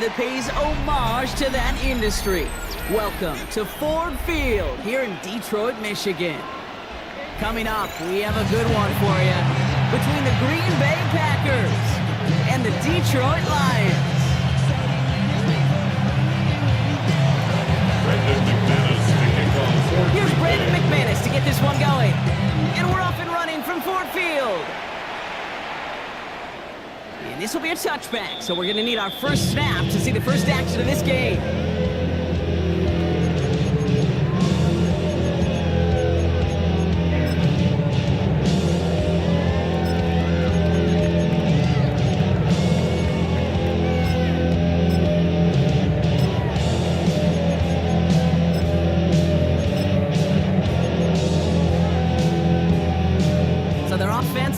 that pays homage to that industry. Welcome to Ford Field here in Detroit, Michigan. Coming up, we have a good one for you between the Green Bay Packers and the Detroit Lions. Here's Brandon McManus to get this one going. And we're off and running from Ford Field. And this will be a touchback, so we're going to need our first snap to see the first action of this game.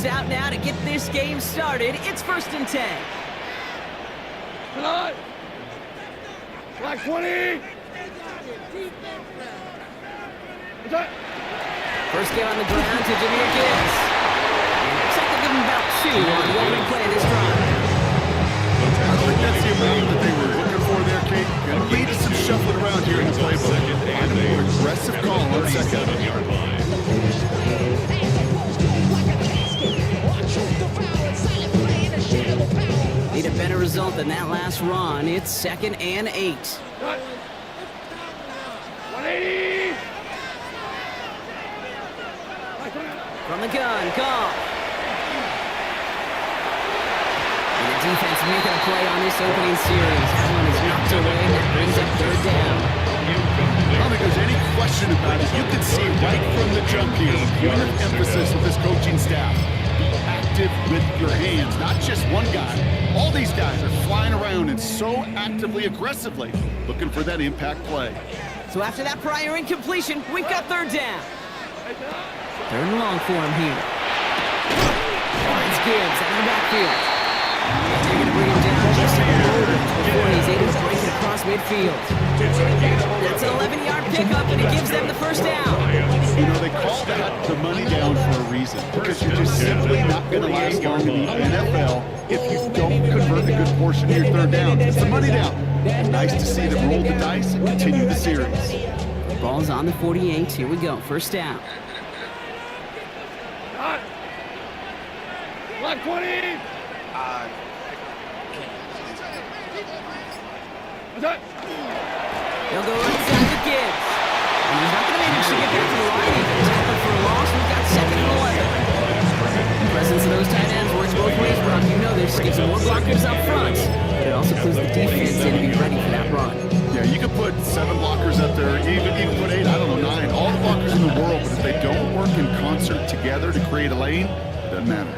Out now to get this game started. It's 1st and 10. Black 20. First game on the ground to Jameer Gibbs. Looks like they'll give him about 2 on the opening play of this drive. I think that's the amount that they were looking for there, Kate. Gonna lead to some shuffling around here in the playbook. Find a more aggressive call on second. Need a better result than that last run. It's 2nd and 8. 180. From the gun, Goff. And the defense making a play on this opening series. That one is knocked away. That brings up 3rd down. I don't think there's any question about it. You can see right from the jump here, the point of emphasis with this coaching staff. Be active with your hands, not just one guy. All these guys are flying around and so actively, aggressively looking for that impact play. So after that prior incompletion, we've got 3rd down. 3rd and long for him here. Finds Gibbs out of the backfield. They're going to bring him down just a little before he's able to break it across midfield. That's an 11-yard pickup, and it gives them the 1st down. You know, they call that the money down for a reason, because you're just simply not going to last long in the NFL if you don't convert a good portion of your 3rd down. It's the money down. Nice to see them roll the dice and continue the series. Ball's on the 48. Here we go. 1st down. Black 20. They'll go inside to Gibbs. And he's not going to manage to get back to the line. He's tackle for a loss. We've got 2nd and 11. The presence of those tight ends works both ways, Brock. You know this. Gives them more blockers up front. But it also clues the defense in to be ready for that run. Yeah, you could put 7 blockers up there, even put 8, I don't know, 9. All the blockers in the world, but if they don't work in concert together to create a lane, it doesn't matter.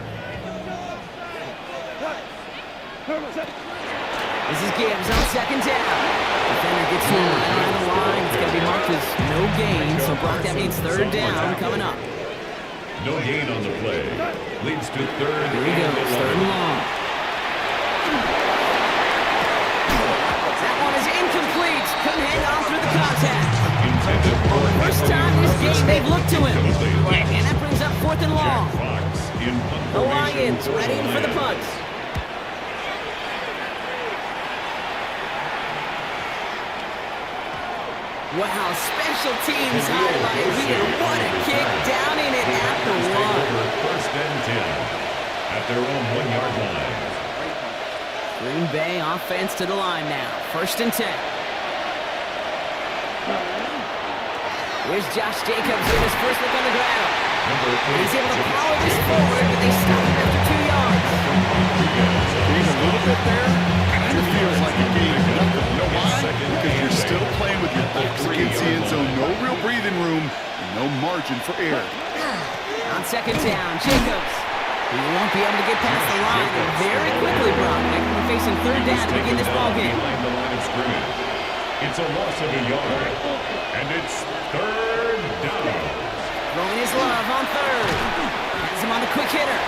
This is Gibbs on 2nd down. Defender gets to him right on the line. It's going to be marked as no gain. So, Brock, that means 3rd down coming up. No gain on the play. Leads to 3rd. Here he goes, 3rd and long. That one is incomplete. Couldn't hang on through the contact. First time this game they've looked to him. And that brings up 4th and long. The Lions ready for the punt. Wow, special teams highlight here. What a kick down in it after 1. 1st and 10 at their own 1-yard line. Green Bay offense to the line now. 1st and 10. Here's Josh Jacobs with his first look on the ground. And he's able to power this forward, but they stop him after 2 yards. Being a little bit there, kind of feels like a game. Nothing. You know why? Because you're still playing with your backs against the end zone. No real breathing room, and no margin for error. On 2nd down, Jacobs. He won't be able to get past the line very quickly, Brock. We're facing 3rd down to begin this ballgame. It's a loss of a yard, and it's 3rd down. Throwing his love on 3rd. Has him on the quick hitter.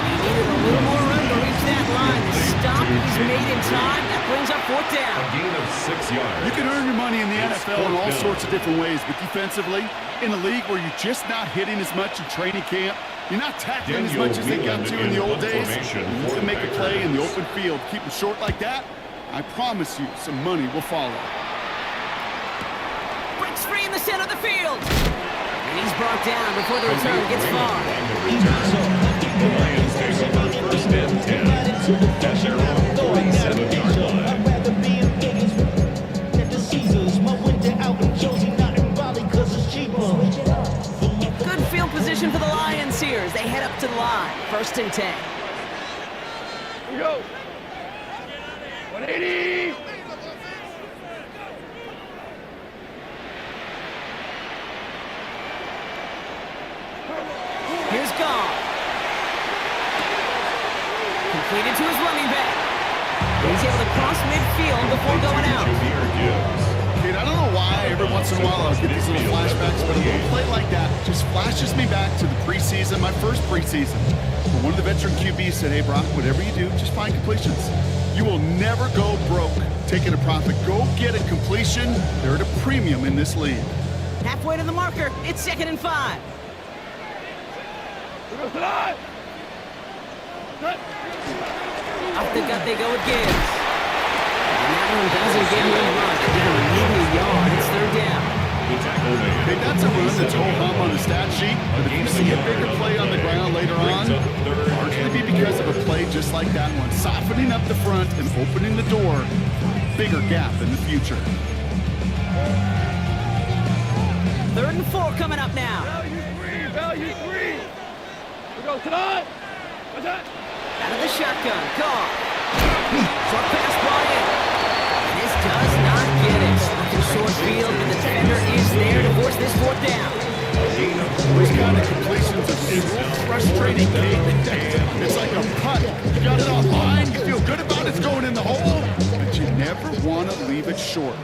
He needed a little more room to reach that line. The stop is made in time. That brings up 4th down. A gain of 6 yards. You can earn your money in the NFL in all sorts of different ways, but defensively, in a league where you're just not hitting as much in training camp, you're not tackling as much as they got to in the old days, you can make a play in the open field. Keep them short like that, I promise you, some money will follow. Breaks free in the center of the field. And he's brought down before the return gets far. The Lions take over first and 10 at their own 47-yard line. Good field position for the Lions here as they head up to the line. First and 10. Here we go. 180. Here's Gone. Completed to his running back. He's able to cross midfield before going out. Kid, I don't know why every once in a while I'll get these little flashbacks, but a little play like that just flashes me back to the preseason, my first preseason. Where one of the veteran QBs said, hey, Brock, whatever you do, just find completions. You will never go broke taking a profit. Go get a completion. They're at a premium in this league. Halfway to the marker. It's 2nd and 5. Up the gut they go with Gibbs. And that one doesn't get him a run. They didn't need a yard. It's 3rd down. Hey, that's a run that's ho-hum on the stat sheet, but if you see a bigger play on the ground later on, largely be because of a play just like that one, softening up the front and opening the door, bigger gap in the future. 3rd and 4 coming up now. Value three. We go tonight. What's that? Out of the shotgun. Call. Short pass ball in. And this does not get it. Looking short field, and the defender is there to force this 4th down. Those kind of completions are so frustrating, Kate. It's like a putt. You got it offline, you feel good about it, it's going in the hole, but you never want to leave it short.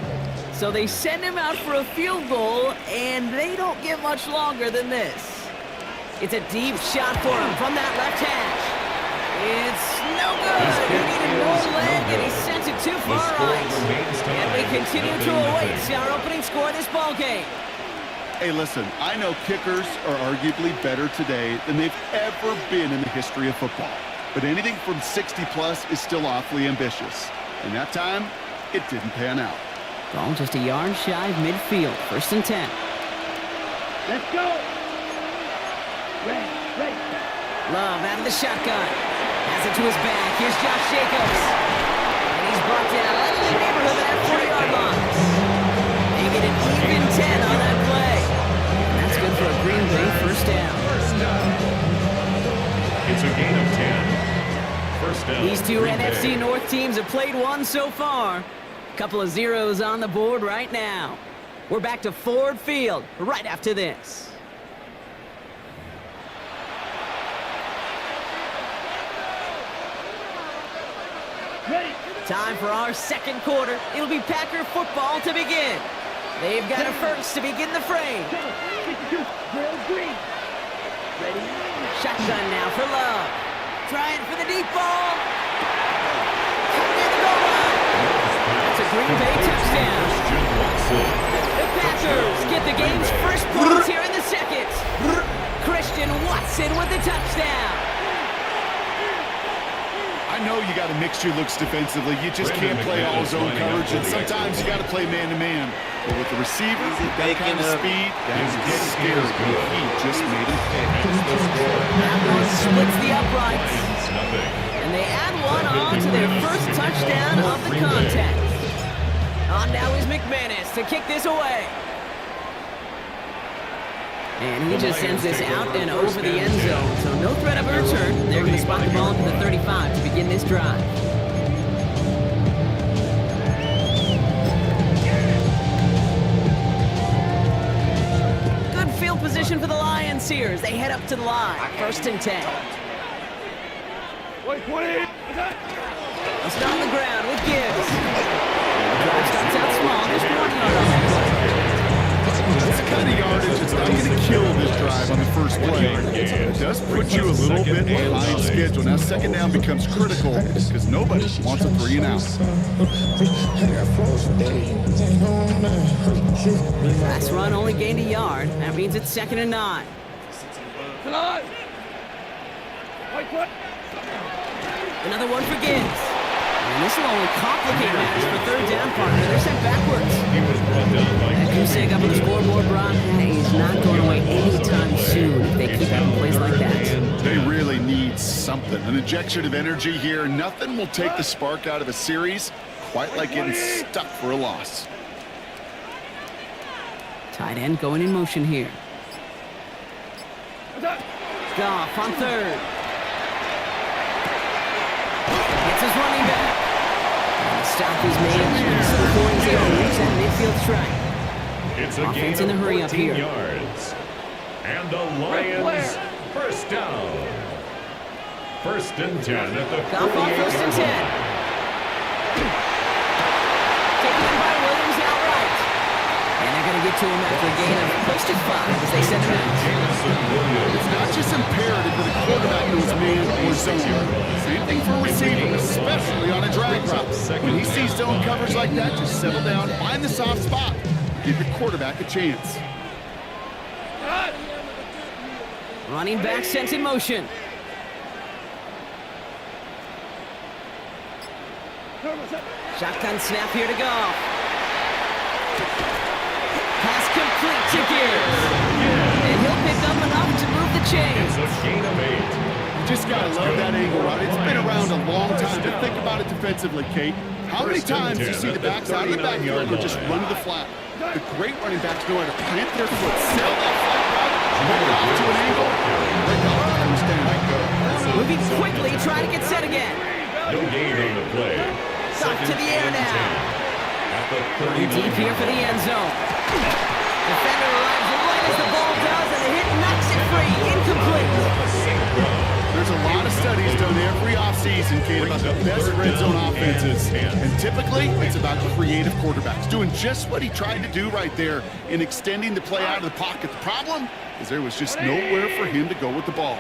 So they send him out for a field goal, and they don't get much longer than this. It's a deep shot for him from that left hash. It's no good. He needed more leg, and he sent it too far right. And we continue to await our opening score of this ball game. Hey, listen, I know kickers are arguably better today than they've ever been in the history of football. But anything from 60-plus is still awfully ambitious. And that time, it didn't pan out. Ball just a yard shy of midfield. 1st and 10. Let's go. Ready. Love out of the shotgun. Has it to his back. Here's Josh Jacobs. And he's brought down right in the neighborhood of that 40-yard line. They get an even 10 on that play. And that's good for a Green Bay 1st down. It's a gain of 10. 1st down. These two Green NFC Bay. North teams have played one so far. Couple of zeros on the board right now. We're back to Ford Field right after this. Time for our 2nd quarter. It'll be Packer football to begin. They've got a first to begin the frame. Shotgun now for Love. Trying for the deep ball. Near the goal line. That's a Green Bay touchdown. The Packers get the game's first points here in the 2nd. Christian Watson with the touchdown. I know you got to mix your looks defensively. You just can't play all zone coverage, and sometimes you got to play man-to-man. But with the receiver, that kind of speed, that's scary. He just made him pay. That one splits the uprights. And they add one on to their first touchdown of the contest. On now is McManus to kick this away. And he just sends this out and over the end zone. So no threat of a return. They're going to spot the ball to the 35 to begin this drive. Good field position for the Lions here as they head up to the line. 1st and 10. Wait, 20. A start on the ground with Gibbs. The drive starts out small, just 1 yard on that play. That's the kind of yardage that's not going to kill this drive on the first play. It does put you a little bit behind schedule. Now 2nd down becomes critical because nobody wants a 3 and out. Last run only gained a yard. That means it's 2nd and 9. Tonight. Wait, what? Another one for Gibbs. And this will only complicate matters for third down, partner. They're sent backwards. He was brought down by That goose egg up on the scoreboard, Brock. He's not going away anytime soon if they keep having plays like that. They really need something. An injection of energy here. Nothing will take the spark out of a series quite like getting stuck for a loss. Tight end going in motion here. Goff on third. Gets his running back. And the stop is made just before he's able to reach that midfield strike. It's a Offense gain in the of hurry up 14 here. yards. And the Lions first down. First and 10 at the Goff on first and 10. 38-yard Taken in by Williams outright. And they're going to get to him after a gain of close to 5 as they send him out. It's not just imperative that a quarterback knows man or zone. Same thing for a receiver, especially on a drag route. When he sees zone coverage like that, just settle down, find the soft spot, give your quarterback a chance. Running back sent in motion. Shotgun snap here to go. Pass complete to Gears. And he'll pick up enough to move the chains. It's a gain of 8. You just gotta love that angle route. It's been around a long time, but think about it defensively, Kate. How many times do you see the backs out of the backfield or just run to the flat? The great running backs know how to plant their foot, sell that flat route, move it off to an angle, break off the understand. Moving quickly, trying to get set again. No gain on the play. Off to the air now. At the Deep 39 here for the end zone. Defender arrives right as the ball does, and the hit knocks it free. Incomplete. There's a lot of studies done every offseason, Kate, about the best red zone offenses. And typically, it's about creative quarterbacks doing just what he tried to do right there in extending the play out of the pocket. The problem is there was just nowhere for him to go with the ball.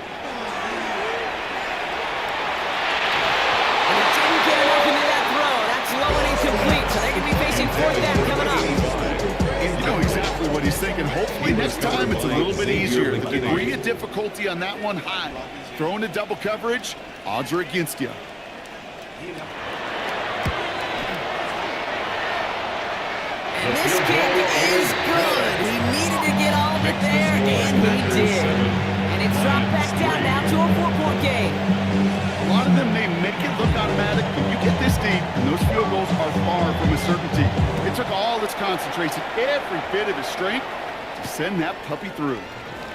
And he didn't get enough into that throw. That's low and incomplete, so they could be facing fourth down coming up. You know exactly what he's thinking. Hopefully next time it's a little bit easier. The degree of difficulty on that one high. Throwing to double coverage, odds are against you. And this kick is good. He needed to get all of it there, and he did. And it's dropped back down now to a 4-point game. A lot of them may make it look automatic, but you get this deep, and those field goals are far from a certainty. It took all its concentration, every bit of his strength, to send that puppy through.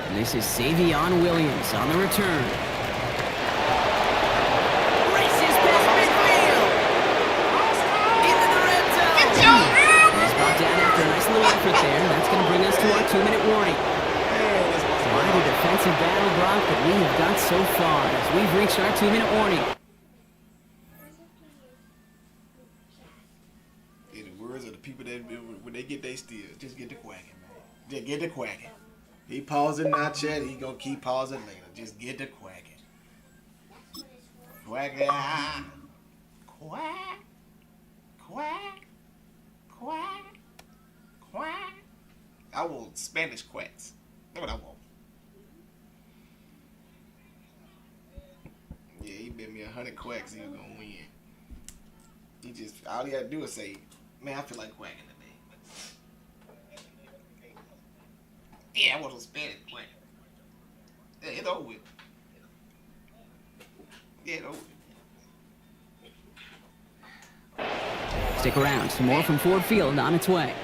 And this is Savion Williams on the return. Races past midfield. Into the red zone. He's brought down after a nice little effort there. That's going to bring us to our 2-minute warning. Quite a defensive battle, Brock, that we have got so far as we've reached our 2-minute warning. In the words of the people that when they get their steals, just get to quacking, man. Just get to quacking. He pausing now, Chet. He gonna keep pausing later. Just get to quacking. Quack, quack, quack, quack, quack. I want Spanish quacks. That's what I want. Yeah, he bet me 100 quacks he was gonna win. He just all he had to do is say, "Man, I feel like quacking today." Yeah, I want some Spanish quack. Yeah, it's over with. Yeah, it's over with. Stick around. Some more from Ford Field on its way.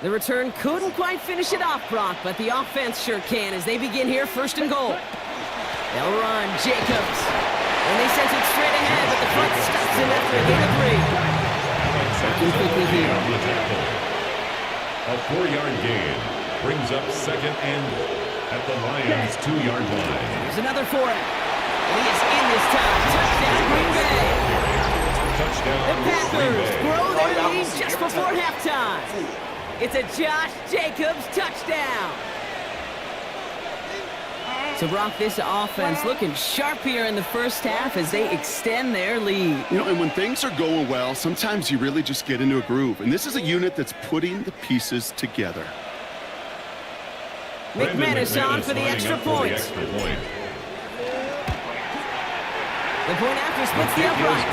The return couldn't quite finish it off, Brock, but the offense sure can as they begin here first and goal. They'll run. Jacobs. And they sent it straight ahead, but the front stops him after a gain of 3. Working quickly here. A 4-yard gain brings up second and at the Lions' 2-yard line. There's another for him. And he is in this time. Touchdown, Green Bay. Touchdown, The Packers Green Bay. grow their lead just before halftime. It's a Josh Jacobs touchdown. So, Brock, this offense looking sharp here in the first half as they extend their lead. You know, and when things are going well, sometimes you really just get into a groove. And this is a unit that's putting the pieces together. McManus on for the extra point. The point after splits the uprights.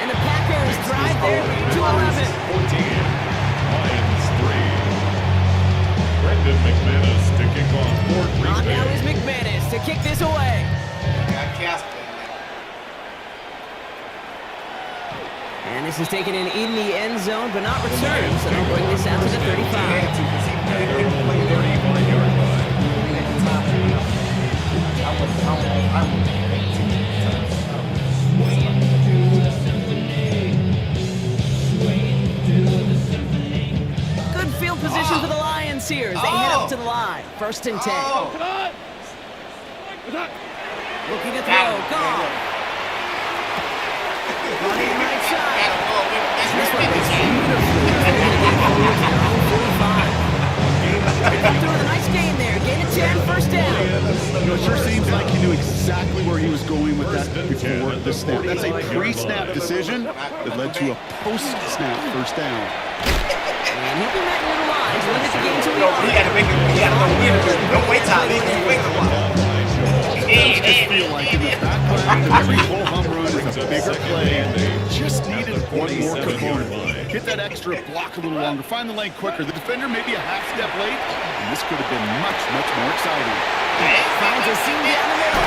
And the Packers drive their lead to 11. 14. Lions 3. Brendan McManus to kick off for Green On Bay. now is McManus to kick this away. Got Casper. And this is taken in the end zone, but not returned. So they'll bring this out to the 35. At their own 35-yard line. Good field position for the Lions here as they head up to the line. 1st and 10. Looking to throw. Gone. Running right side. This one goes beautifully. They're going to get forward to their own 45. Through a nice gain there. Gain of 10, 1st down. You know, it sure seems like he knew exactly where he was going with that before the snap. That's a pre-snap decision that led to a post-snap 1st down. And he'll be met in the lines. Look at the game to He gotta make it. He gotta go weird. Don't wait time. He wait a while. I just feel like in the background of every whole home run is a bigger play. Just needed one more component. Hit that extra block a little longer. Find the lane quicker. The defender may be a half step late, and this could have been much, much more exciting. Finds a seam down the middle.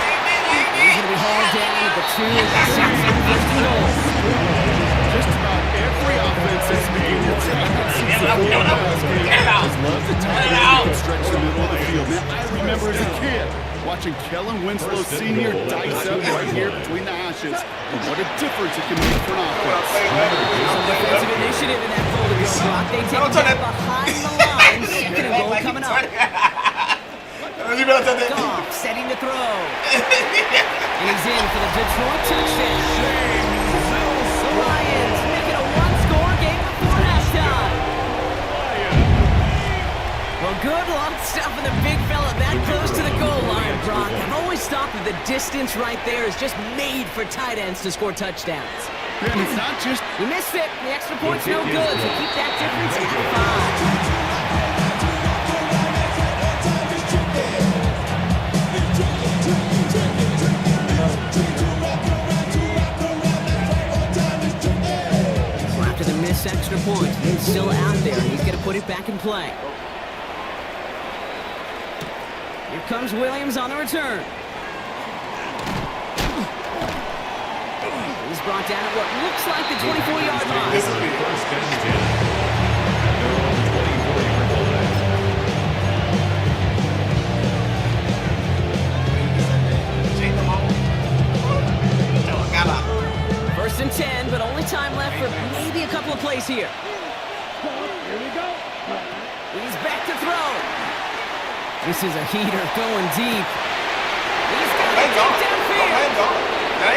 He's going to be hauled down at the 2. Sets in 1st and goal. Just about every offense that's beginning to has loved the time that can stretch the middle of the field. Man, I remember as a kid watching Kellen Winslow Sr. dice up right here between the hashes, and what a difference it can make for an offense. Some defensive initiative in that goal to go. Brock, they take it back behind the line. 2nd and goal coming up. Goff setting to throw. And he's in for the Detroit touchdown. Lions make it a one-score game before halftime. Well, good long stuff in the big fella that close to the goal line, Brock. I've always thought that the distance right there is just made for tight ends to score touchdowns. Yeah, and it's not just... You missed it. The extra point's no good, so keep that difference at 5. So after the missed extra point, he's still out there, and he's going to put it back in play. Here comes Williams on the return. He's brought down at what looks like the 24-yard line. First and 10. At their own 24-yard line. First and 10, but only time left for maybe a couple of plays here. Here we go. He's back to throw. This is a heater going deep. He's got it downfield. He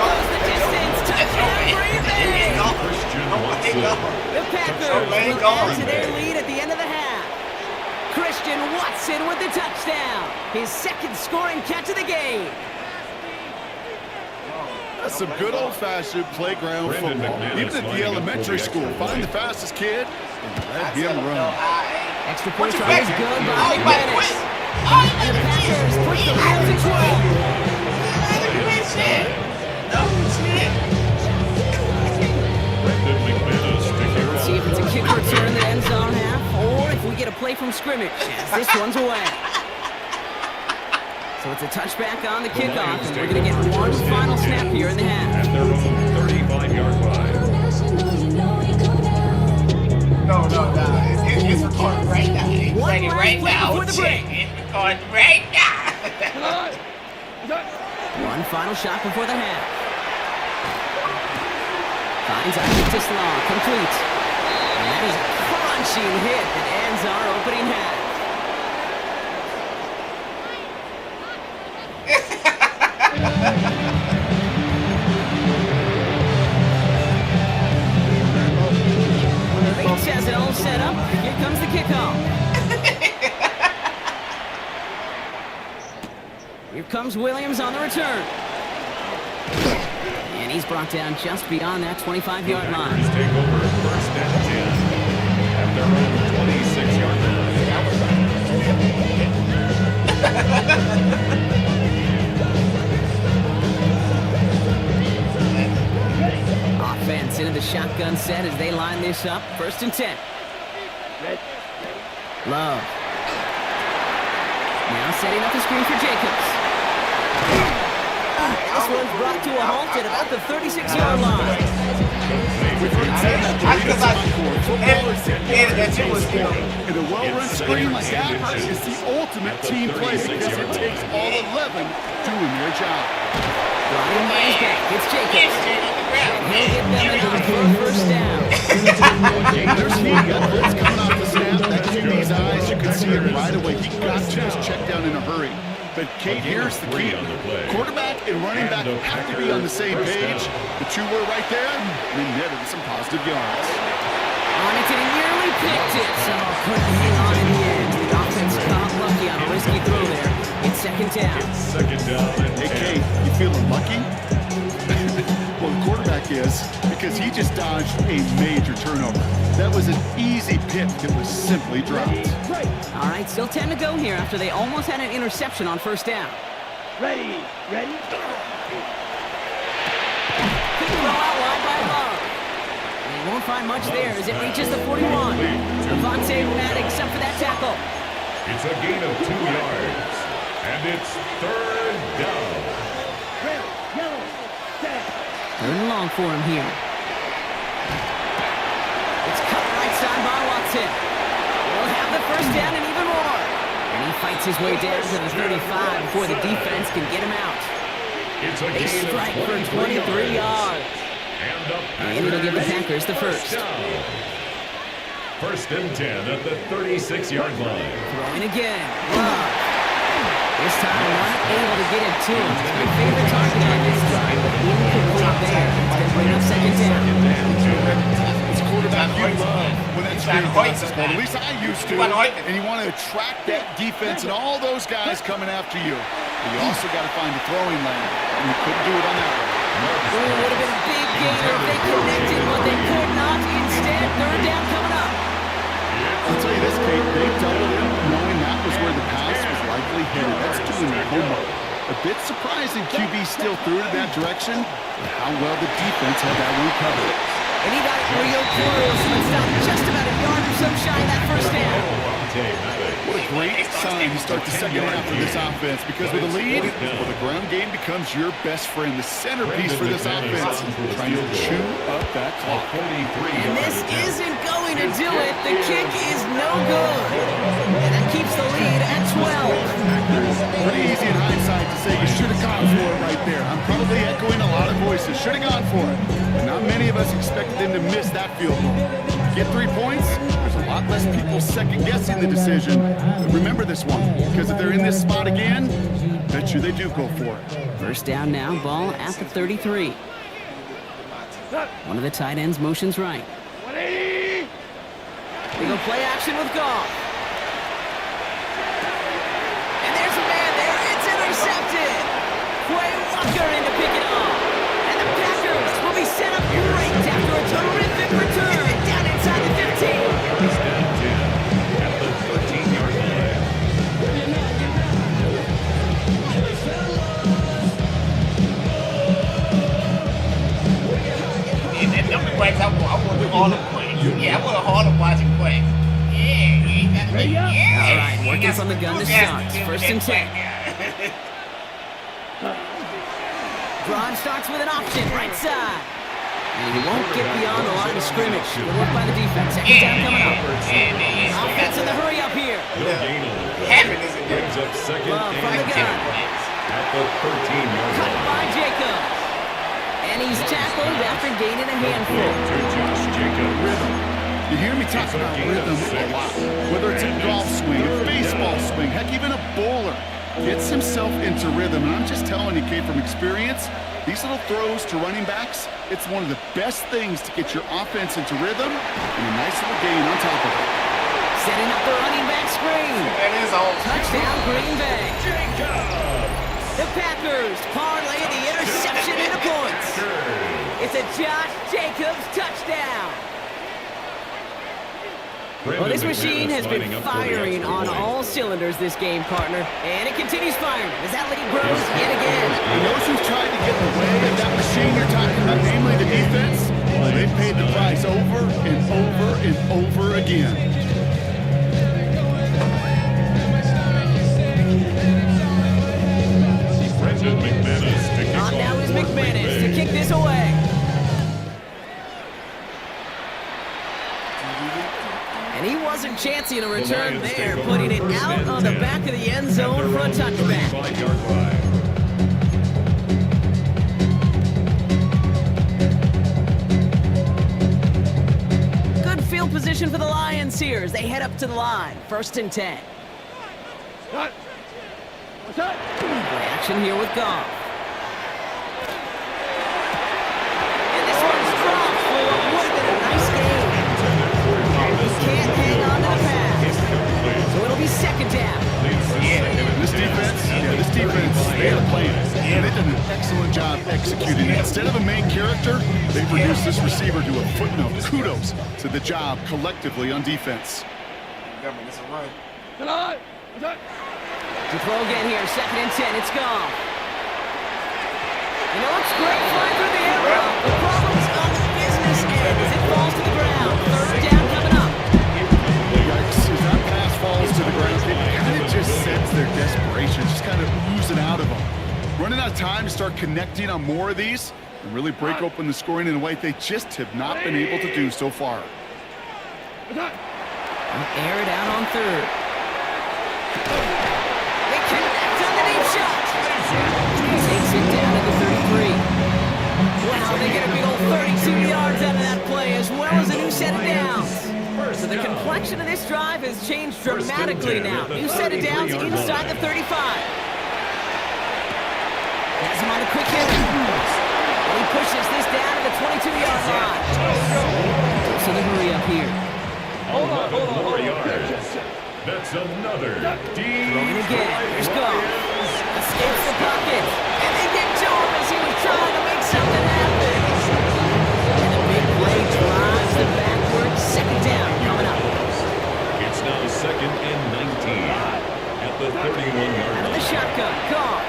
goes the distance. Touchdown, Green Bay. The Packers will add to their lead at the end of the half. Christian Watson with the touchdown. His 2nd scoring catch of the game. That's some good old-fashioned playground football. Even at the elementary school, find the fastest kid and let him run. Extra point try is good by McManus. And the Packers push the Rams in 12. Let's see if it's a kick return in the end zone half, or if we get a play from scrimmage, as this one's away. So it's a touchback on the kickoff, and we're going to get one final snap here in the half. At their own 35-yard line. No. It's recording right now. It's One ready last right play now. before the break. It's recording right now. One final shot before the half. Finds Isaac to Slaw, complete. And that is a crunching hit that ends our opening half. Bates has it all set up. Here comes the kickoff. comes Williams on the return. And he's brought down just beyond that 25-yard line. Packers take over first and 10 at their own 26-yard line. Offense into the shotgun set as they line this up. First and 10. Love. Now setting up the screen for Jacobs. This one's brought to a halt at about the 36-yard line. In a well-run screen like that is the ultimate team play because it takes all 11 doing their job. Running by his back, it's Jacobs. He'll get them into the first down. There's It's coming off the snap. That QB's eyes, you can see it right away. He got to his check down in a hurry. But Kate, here's the key. Quarterback and running back have to be on the same page. The two were right there, and they netted some positive yards. On it, and he nearly picked it. So couldn't hang on in the end. The offense got lucky on a risky throw there. It's second down. Second down. Hey, Kate, you feeling lucky? Well, the quarterback is, because he just dodged a major turnover. That was an easy pick that was simply dropped. All right, still 10 to go here after they almost had an interception on first down. Ready. Quick throw out wide by Love. And he won't find much there as it reaches the 41. Devontae Maddox up for that tackle. It's a gain of 2 yards. And it's third down. Third and long for him here. It's cut right side by Watson. He'll have the first down and even more. And he fights his way down to the 35 before the defense can get him out. It's a They gain strike of for 23 yards. And it'll give the Packers the first. First and 10 at the 36-yard line. Throwing again. Love. This time, not able to get it to him. It's my favorite target on this drive, but incomplete there. It's going to bring up second down. It's quarterback you love when that screen passes ball. At least I used to. And you want to attract that defense and all those guys coming after you. But you also got to find the throwing lane. And you couldn't do it on that one. Ooh, would have been a big gainer if they connected, but they could not. Instead, third down coming up. I'll tell you this, Kate, they doubled him knowing that was where the pass was likely headed. That's doing their homework. A bit surprising QB still threw it in that direction, and how well the defense had that one covered. And he got it real close, and it's down just about a yard or so shy of that first down. What a great sign to start the second half for this offense, because with a lead, well, the ground game becomes your best friend, the centerpiece for this offense, trying to chew up that clock. And this isn't going to do it. The kick is no good. And that keeps the lead at 12. Pretty easy in hindsight to say you should have gone for it right there. I'm probably echoing a lot of voices. Should have gone for it. But not many of us expected them to miss that field goal. Get 3 points, there's a lot less people second-guessing the decision. But remember this one, because if they're in this spot again, bet you they do go for it. First down now, ball at the 33. One of the tight ends motions right. They go play action with Goff. And there's a man there. It's intercepted. Quay Walker in to pick it off. And the Packers will be set up great after a terrific return down inside the 15. First down 10 at the 13-yard line. And them the quacks, I want to do all the quacks. Yeah, I want all the watching quacks. Yeah. All right, working from the gun to start. First and 10. Braun starts with an option, right side. And he won't get beyond the line of scrimmage. Good work by the defense. Second down coming up. Offense in the hurry up here. No gain on the play. Brings up second Love from the and 10 gun. at the 13-yard Cut line. by Jacob. And he's tackled after gaining a handful. To Josh Jacobs. You hear me talk about rhythm a lot. Whether it's a golf swing, a baseball swing, heck, even a bowler gets himself into rhythm. And I'm just telling you, Kate, from experience, these little throws to running backs, it's one of the best things to get your offense into rhythm and a nice little gain on top of it. Setting up the running back screen. That is all. Touchdown, Green Bay. The Packers parlay the interception into points. It's a Josh Jacobs touchdown. Well, this machine has been firing on all cylinders this game, partner. And it continues firing as that lead grows yet again. And those who've tried to get in the way of that machine you're talking about, namely the defense, well, they've paid the price over and over and over again. On now is McManus to kick this away. And he wasn't chancing a return there, putting it out on the back of the end zone for a touchback. Good field position for the Lions here as they head up to the line. 1st and 10. Cut. What's that? Play action here with Goff. And this one's dropped for what would have been a nice game. He can't hang on to the pass. So it'll be 2nd down. This defense, they had a plan. And they did an excellent job executing it. Instead of a main character, they reduced this receiver to a footnote. Kudos to the job collectively on defense. Government, it's a run. Cut on. What's that? To throw again here, 2nd and 10, it's gone. And it looks great flying through the air. The problem's on the business end as it falls to the ground. 3rd down coming up. Yikes, as that pass falls to the ground, it kind of just sends their desperation, just kind of oozing out of them. Running out of time to start connecting on more of these and really break open the scoring in a way they just have not been able to do so far. What's that? Air it out on 3rd. They connect on the deep shot. Takes it down to the 33. Wow, they get a big old 32 yards out of that play as well as a new set of downs. So the complexion of this drive has changed dramatically now. New set of downs inside the 35. Has him on a quick hit. And he pushes this down to the 22-yard line. So the hurry up here. Hold on. 4 yards. That's another deep. Throwing again. Here's Goff. Escapes the pocket. And they get to him as he was trying to make something happen. And a big play drives them backwards. 2nd down coming up. It's now 2nd and 19 at the 31-yard Out of the line. shotgun. Goff.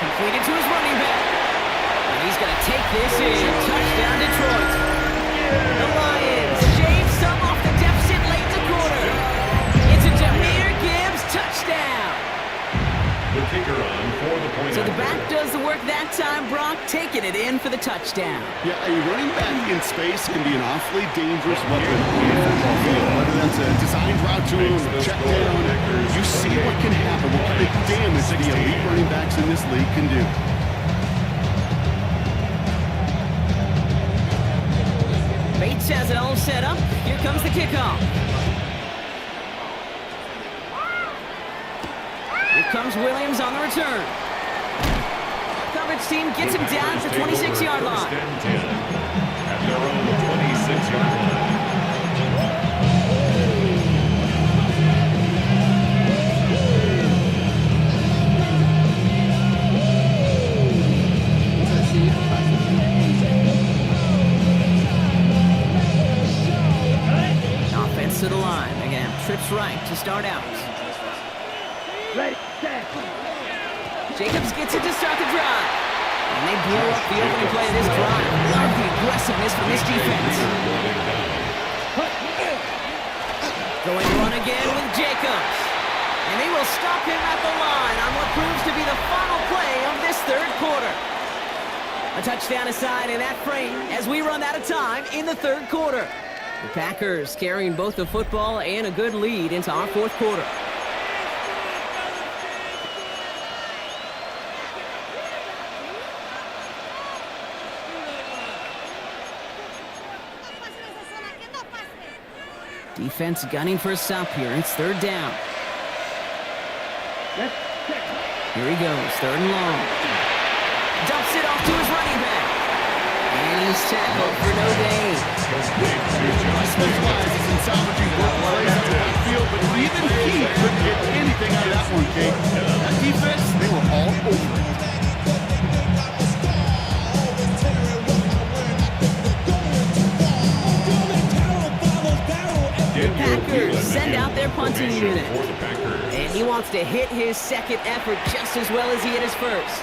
Completed to his running back. And he's going to take this in. Touchdown Detroit. The Lions shave some off the deficit late in the quarter. It's a Jahmyr Gibbs touchdown. The kicker on for the point. So the back does the work that time, Brock, taking it in for the touchdown. Yeah, a running back in space can be an awfully dangerous weapon on the football field. Whether that's a designed route to him, a check down, you see what can happen, what kind of damage the elite running backs in this league can do. Bates has it all set up. Here comes the kickoff. Here comes Williams on the return. Coverage team gets him down to the 26-yard line. First and 10 at their own 26-yard line. Offense to the line. They're going to have trips right to start out. Ready, set. Jacobs gets it to start the drive. And they blew up the opening play of this drive. Love the aggressiveness from this defense. Going run again with Jacobs. And they will stop him at the line on what proves to be the final play of this 3rd quarter. A touchdown aside in that frame as we run out of time in the 3rd quarter. The Packers carrying both the football and a good lead into our 4th quarter. Defense gunning for a stop here. It's 3rd down. Here he goes, 3rd and long. Dumps it off to his running back. And he's tackled for no gain. Specializes in salvaging broken plays out of the field, but even he couldn't get anything out of that one, Kate. That defense Packers send out their punting unit. For the Packers. And he wants to hit his second effort just as well as he hit his first.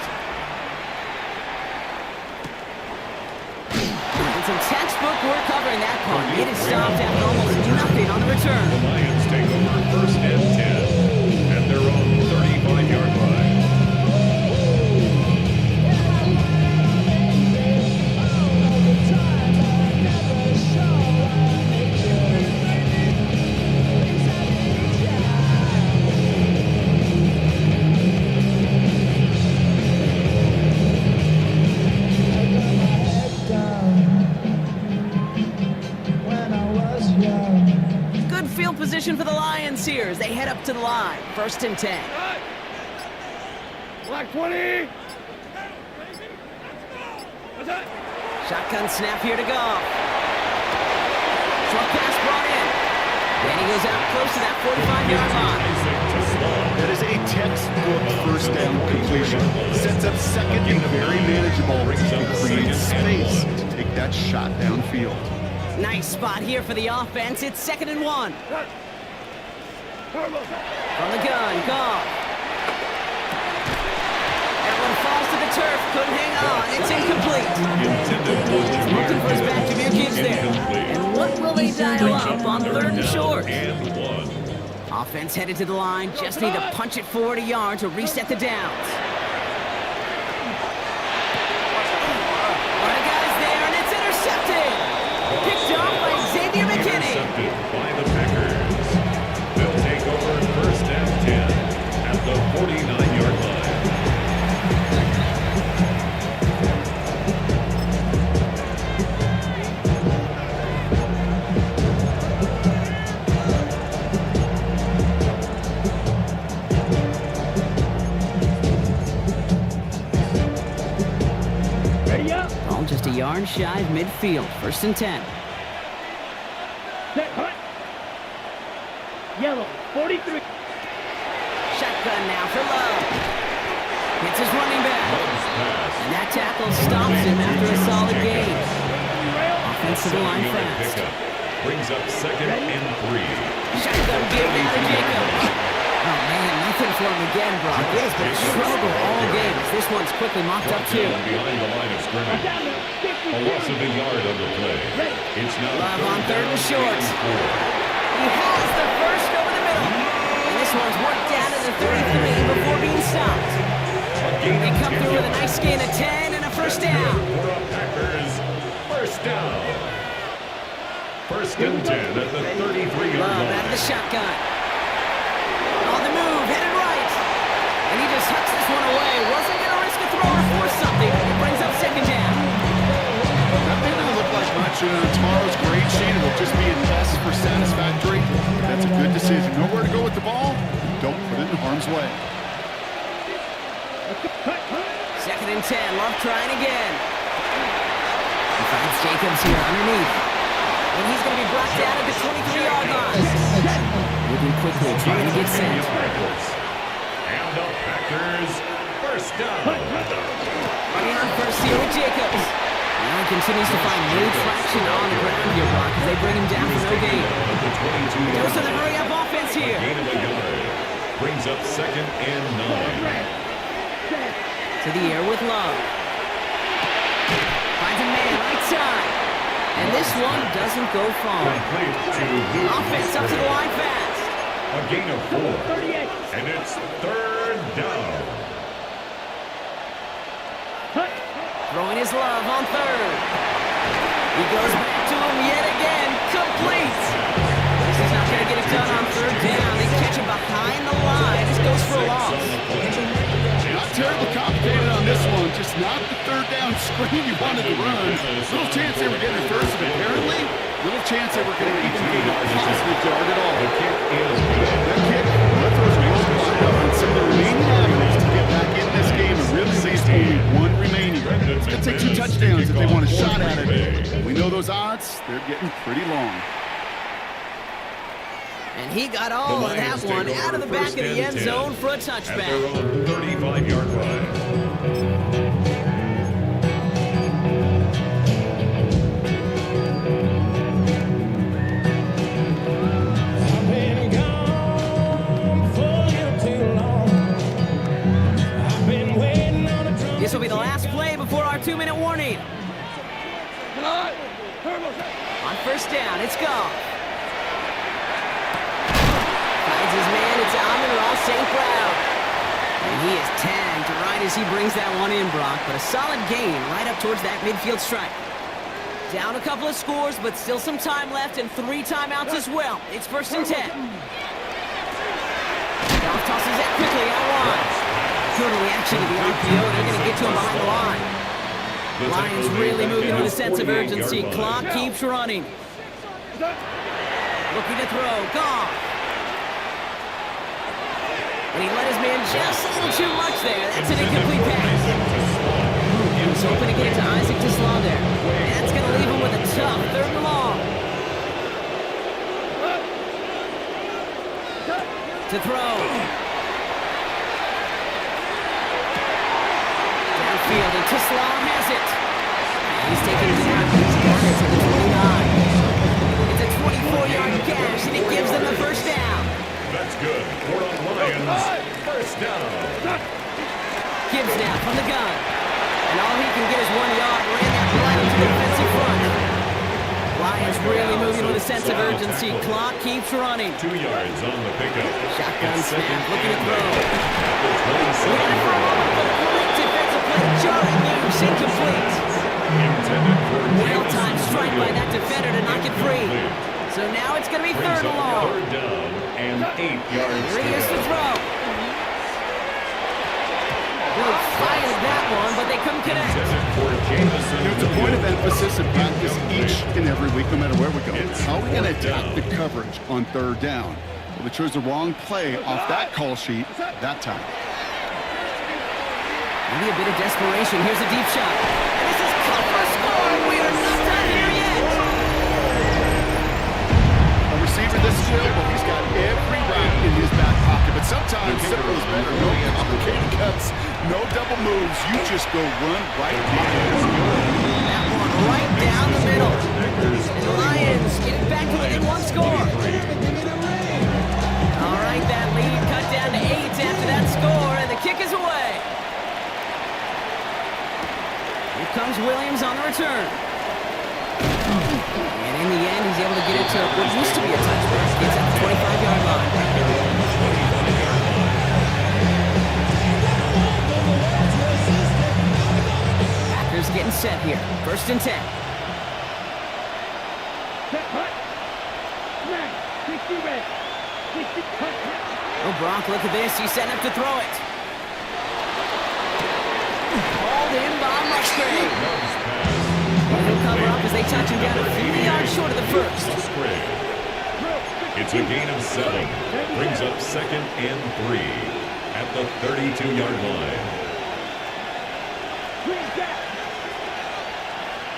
And some textbook work covering that punt. It is stopped after almost nothing on the return. The Lions take over first and 10 at their own 35-yard line. Good field position for the Lions here as they head up to the line. First and 10. Black 20. Shotgun snap here to go. Short pass brought in. And he goes out close to that 45-yard line. That is a textbook first down completion. Sets up second and very manageable. It creates space to take that shot downfield. Nice spot here for the offense. It's 2nd and 1. From the gun, Goff. That one falls to the turf. Couldn't hang on. It's incomplete. Looking for his back to be Gibbs there. And what will they dial up on 3rd and short? Offense headed to the line. Just need to punch it forward a yard to reset the downs. One of the guys there, and it's intercepted. Picked off by Xavier McKinney. Intercepted by the Packers. They'll take over first and 10 at the 49-yard line. Ready up. Ball just a yard shy of midfield. 1st and 10. Set, hut. Yellow, 43. Shotgun now for Love. Hits his running back. And that tackle stops him after a solid gain. Offense to the line fast. Brings up 2nd and 3. Shotgun give now to Jacobs. Oh man, nothing for him again, Brock. It has been a struggle all game as this one's quickly mopped up too. Behind the line of scrimmage. A loss of a yard on the play. It's now Love on 3rd and short. He has the first over the middle. And this one's worked down to the 33 before being stopped. They come through with a nice gain of 10 and a first down. For a Packers first down. 1st and 10 at the 33-yard Love line. out of the shotgun. On the move, headed right. And he just hucks this one away. Wasn't going to risk a throw or force something. It brings up 2nd down. That may not look like much on tomorrow's grade sheet. It'll just be an S for satisfactory. That's a good decision. Know where to go with the ball. Don't put it in harm's way. 2nd and 10. Love trying again. He finds Jacobs here underneath. And he's going to be brought down at the 23-yard line. Moving quickly, trying to get sent. And the Packers first down. Running on first here with Jacobs. Now he continues to find no traction on the ground here, Brock, as they bring him down for no gain. Goes to the hurry-up offense here. Gain of a yard. Brings up 2nd and 9. To the air with Love. Finds a man right side. And this one doesn't go far. Complete to Luke. Offense up to the line fast. A gain of 4. And it's 3rd down. Throwing his Love on 3rd. He goes back to him yet again. Complete. This is not going to get it done on 3rd down. They catch him behind the line. This goes for a loss. Not terribly complicated on this one. Just not the 3rd down screen you wanted to run. Little chance they were getting first, but apparently, little chance they were going to even get a positive yard at all. The kick is good. That kick, that throws a real wide up on some of the remaining avenues to get back in this game and really leave only one remaining. It's going to take 2 touchdowns if they want a shot at it. We know those odds, they're getting pretty long. And he got all of that one out of the back of the end zone for a At their touchback. own 35-yard line. first down. It's Goff. Finds his man. It's Amon-Ra St. Brown. And he is tagged right as he brings that one in, Brock. But a solid gain right up towards that midfield stripe. Down a couple of scores, but still some time left and 3 timeouts as well. It's first and 10. Goff tosses that quickly out wide. Good reaction to the RPO. They're going to get to him behind the line. Lions really moving with a sense of urgency. Clock keeps running. Looking to throw. Goff. And he let his man just a little too much there. That's an incomplete pass. He was hoping to get it to Isaac Tisslaw there. And that's going to leave him with a tough 3rd and long. To throw. Downfield, and Tisslaw has it. He's taking it down. He's got it to the 29. It's a 24-yard gash, and it gives them the first down. That's good. For the Lions, first down. Gibbs now from the gun. And all he can get is 1 yard. Ran that right into the defensive front. Lions really moving with a sense of urgency. Clock keeps running. 2 yards on the pickup. Shotgun snap, looking to throw. Great defensive play, jarring loose, incomplete. Well-timed strike by that defender to knock it free. So now it's going to be 3rd and long. 3rd down and 8 yards. Here he is to throw. Really fired that one, but they couldn't connect. It's a point of emphasis in practice each and every week, no matter where we go. How are we going to attack the coverage on 3rd down? Well, they chose the wrong play off that call sheet that time. Maybe a bit of desperation. Here's a deep shot. And this is cut for a score. We are not done here yet. A receiver this skill, well, he's got every route in his back pocket. But sometimes simple is better. No complicated cuts, no double moves. You just go run right by it. That one right down the middle. And the Lions getting back to within 1 score. All right, that lead cut down to 8 after that score, and the kick is away. Here comes Williams on the return. And in the end, he's able to get it to what used to be a touchback. Gets at the 25-yard line. Packers getting set here. First and 10. Oh, Brock, look at this. He's setting up to throw it. Hauled in by Musgrave. He'll cover up as they touch him down a few yards short of the first. It's a gain of 7. Brings up 2nd and 3 at the 32-yard line.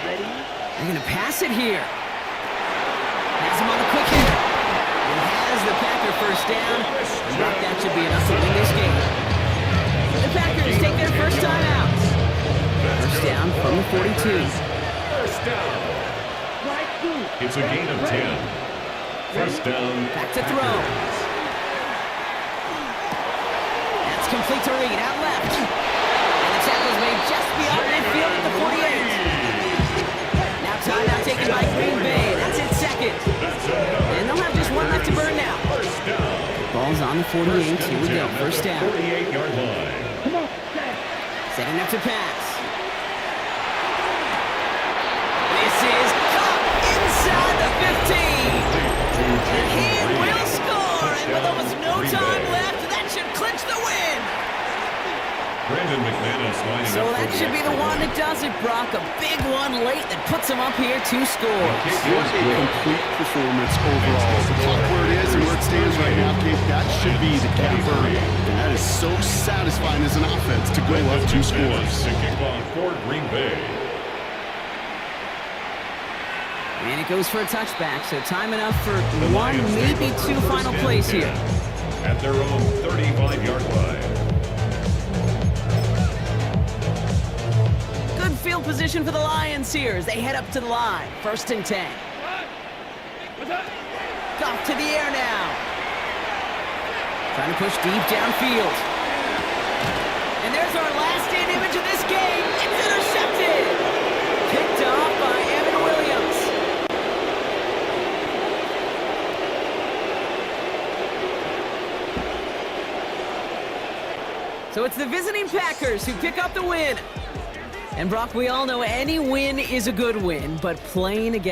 They're going to pass it here. Has him on the quick hit. He has the Packer first down. And that should be enough to win this game. The Packers take their first time out. First down from the 42. First down. It's a gain of 10. First down. Back to throw. That's complete to Reed out left. And the tackle's made just beyond midfield at the 48. Now timeout taken by Green Bay. That's it, 2nd. And they'll have just 1 left to burn now. First down. Ball's on the 48. Here we go. First down. 48-yard line. Setting up to pass. This is caught inside the 15. And he will score. And with almost no time left, that should clinch the win. Brandon McManus lining So up that should be the one that does it, Brock. A big one late that puts him up here 2 scores. What a complete performance overall. The clock where it is and where it stands right now, Kate, that should be the capper. And that is so satisfying as an offense to go up 2 scores. To kick off for Green Bay. And it goes for a touchback, so time enough for 1, maybe 2 final plays here. At their own 35-yard line. Good field position for the Lions here as they head up to the line. First and 10. Goff to the air now. Trying to push deep downfield. And there's our last stand image of this game. It's intercepted. Picked off by Evan Williams. So it's the visiting Packers who pick up the win. And Brock, we all know any win is a good win, but playing against